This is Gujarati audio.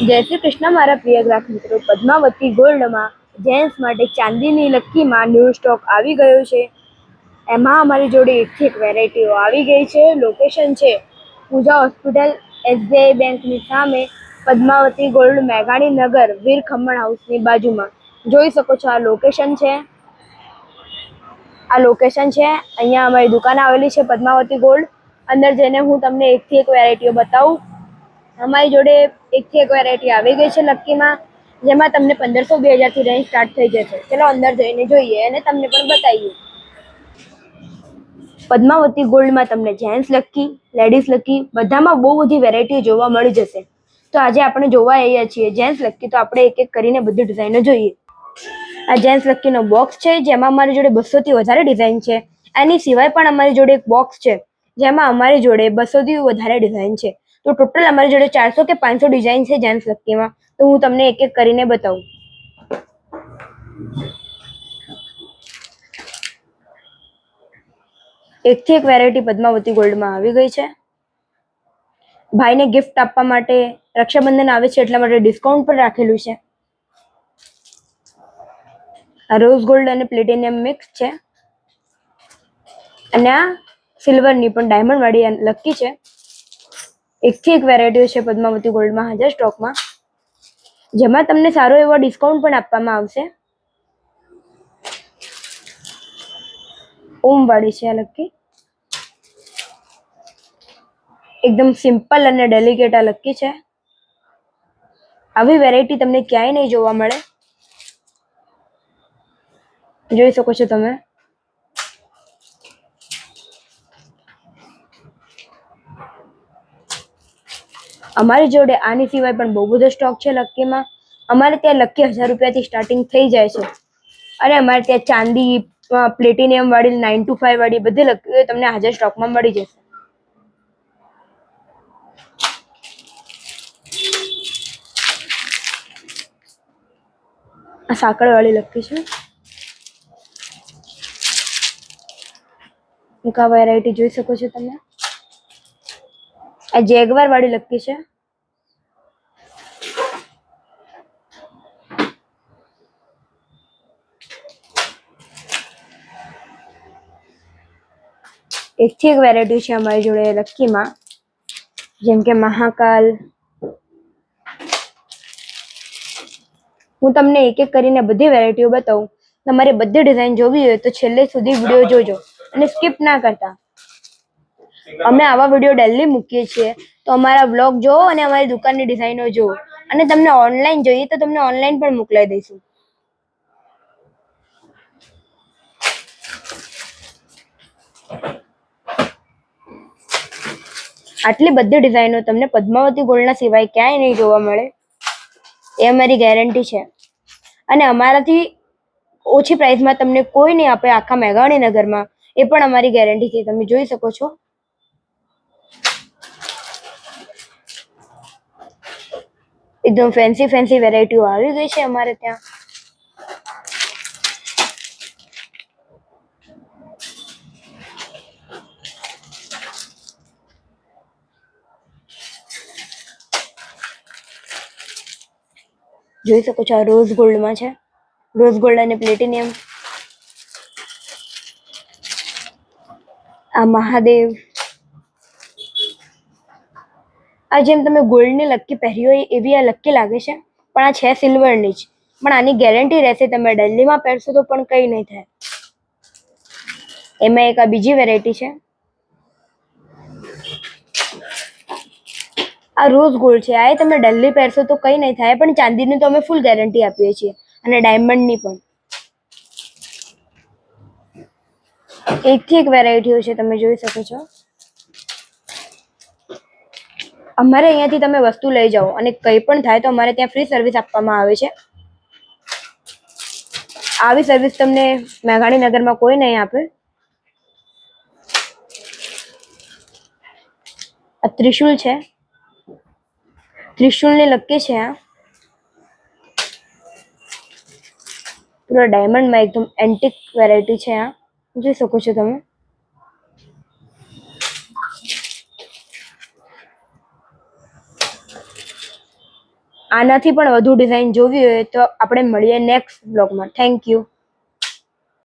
જય શ્રી કૃષ્ણ મારા પ્રિય ગ્રાહક મિત્રો, પદ્માવતી ગોલ્ડમાં જેન્ટ્સ માટે ચાંદીની લક્કીમાં ન્યૂ સ્ટોક આવી ગયો છે। એમાં અમારી જોડે એકથી એક વેરાયટીઓ આવી ગઈ છે। લોકેશન છે પૂજા હોસ્પિટલ, SBI બેંકની સામે, પદ્માવતી ગોલ્ડ, મેઘાણી નગર, વીર ખમણ હાઉસની બાજુમાં। જોઈ શકો છો આ લોકેશન છે। અહીંયા અમારી દુકાન આવેલી છે પદ્માવતી ગોલ્ડ। અંદર જઈને હું તમને એકથી એક વેરાયટીઓ બતાવું। અમારી જોડે એકથી એક વેરાયટી આવી ગઈ છે લક્કીમાં, જેમાં તમને 1500-2000 થી રેન્જ સ્ટાર્ટ થઈ જશે। ચલો અંદર જઈને જોઈએ અને તમને પણ બતાવીએ। પદ્માવતી ગોલ્ડમાં તમને જેન્ટ્સ લક્કી, લેડીઝ લક્કી બધામાં બહુ બધી વેરાયટી જોવા મળી જશે। તો આજે આપણે જોવા આવ્યા છીએ જેન્ટ્સ લક્કી, તો આપણે એક એક કરીને બધી ડિઝાઇનો જોઈએ। આ જેન્ટ્સ લક્કીનો બોક્સ છે, જેમાં અમારી જોડે 200 થી વધારે ડિઝાઇન છે। એની સિવાય પણ અમારી જોડે એક બોક્સ છે, જેમાં અમારી જોડે 200 થી વધારે ડિઝાઇન છે। તો ટોટલ અમારી જોડે 400 કે 500 ડિઝાઇન છે જેન્ટ્સ લક્કીમાં। તો હું તમને એક એક કરીને બતાવું। એકથી એક વેરાયટી પદ્માવતી ગોલ્ડમાં આવી ગઈ છે। ભાઈને ગિફ્ટ આપવા માટે રક્ષાબંધન આવે છે એટલા માટે ડિસ્કાઉન્ટ પણ રાખેલું છે। આ રોઝ ગોલ્ડ અને પ્લેટિનિયમ મિક્સ છે, અને આ સિલ્વરની પણ ડાયમંડ વાળી લક્કી છે। એકથી એક વેરાયટીઓ છે પદ્માવતી ગોલ્ડમાં હાજર સ્ટોકમાં, જેમાં તમને સારો એવો ડિસ્કાઉન્ટ પણ આપવામાં આવશે। ઓમ વાળી છે આ લક્કી, એકદમ સિમ્પલ અને ડેલિકેટ આ લક્કી છે। આવી વેરાયટી તમને ક્યાંય નહીં જોવા મળે। જોઈ શકો છો તમે। અમારી જોડે આની સિવાય પણ બહુ બધો સ્ટોક છે લક્કીમાં। અમારે ત્યાં લક્કી 1000 રૂપિયાથી સ્ટાર્ટિંગ થઈ જાય છે, અને અમારે ત્યાં ચાંદી, પ્લેટિનિયમ વાળી, 9 to 5 વાળી બધી લક્કીઓ તમને હાજર સ્ટોકમાં મળી જશે। આ સાંકળ વાળી લક્કી છે, એક આ વેરાયટી જોઈ શકો છો તમે। આ જેગવાર વાળી લક્કી છે, એકથી એક વેરાયટી છે અમારી જોડે લક્કીમાં, જેમ કે મહાકાલ। હું તમને એક એક કરીને બધી વેરાયટીઓ બતાવું। તમારે બધી ડિઝાઇન જોવી હોય તો છેલ્લે સુધી વિડીયો જોજો અને સ્કીપ ના કરતા। અમે આવા વિડીયો ડેલી મૂકીએ છીએ, તો અમારા બ્લોગ જોવો અને અમારી દુકાનની ડિઝાઇનો જોવો, અને તમને ઓનલાઈન જોઈએ તો તમને ઓનલાઈન પણ મોકલાવી દઈશું। આટલી બધી ડિઝાઇનો તમને પદ્માવતી ગોલ્ડના સિવાય ક્યાંય નહીં જોવા મળે, એ અમારી ગેરંટી છે। અને અમારાથી ઓછી પ્રાઇસમાં તમને કોઈ નહીં આપે આખા મેઘાણી નગરમાં, એ પણ અમારી ગેરંટી છે। તમે જોઈ શકો છો। એકદમ ફેન્સી ફેન્સી વેરાયટીઓ આવી ગઈ છે અમારે ત્યાં। જોઈ શકો છો આ રોઝ ગોલ્ડમાં છે, રોઝ ગોલ્ડ અને પ્લેટિનિયમ। આ મહાદેવ, આ જેમ તમે ગોલ્ડની લક્કી પહેરી હોય એવી આ લક્કી લાગે છે, પણ આ છે સિલ્વરની જ। પણ આની ગેરંટી રહેશે, તમે દિલ્હીમાં પહેરશો તો પણ કંઈ નહીં થાય। એમાં એક આ બીજી વેરાયટી છે, આ રોઝ ગોલ્ડ છે। આ તમે દિલ્હી પહેરશો તો કંઈ નહીં થાય, પણ ચાંદીની તો અમે ફૂલ ગેરંટી આપીએ છીએ, અને ડાયમંડની પણ। એકથી એક વેરાયટીઓ છે, તમે જોઈ શકો છો। અમારે અહીંયાથી તમે વસ્તુ લઈ જાઓ અને કંઈ પણ થાય તો અમારે ત્યાં ફ્રી સર્વિસ આપવામાં આવે છે। આવી સર્વિસ તમને મેઘાણી નગરમાં કોઈ નહીં આપે। આ ત્રિશુલ છે, ત્રિશુલની લક્કી છે। આ પૂરા ડાયમંડમાં એકદમ એન્ટિક વેરાયટી છે। આ જોઈ શકો છો તમે। આનાથી પણ વધુ ડિઝાઇન જોવી હોય તો આપણે મળીએ નેક્સ્ટ બ્લોગમાં. Thank you.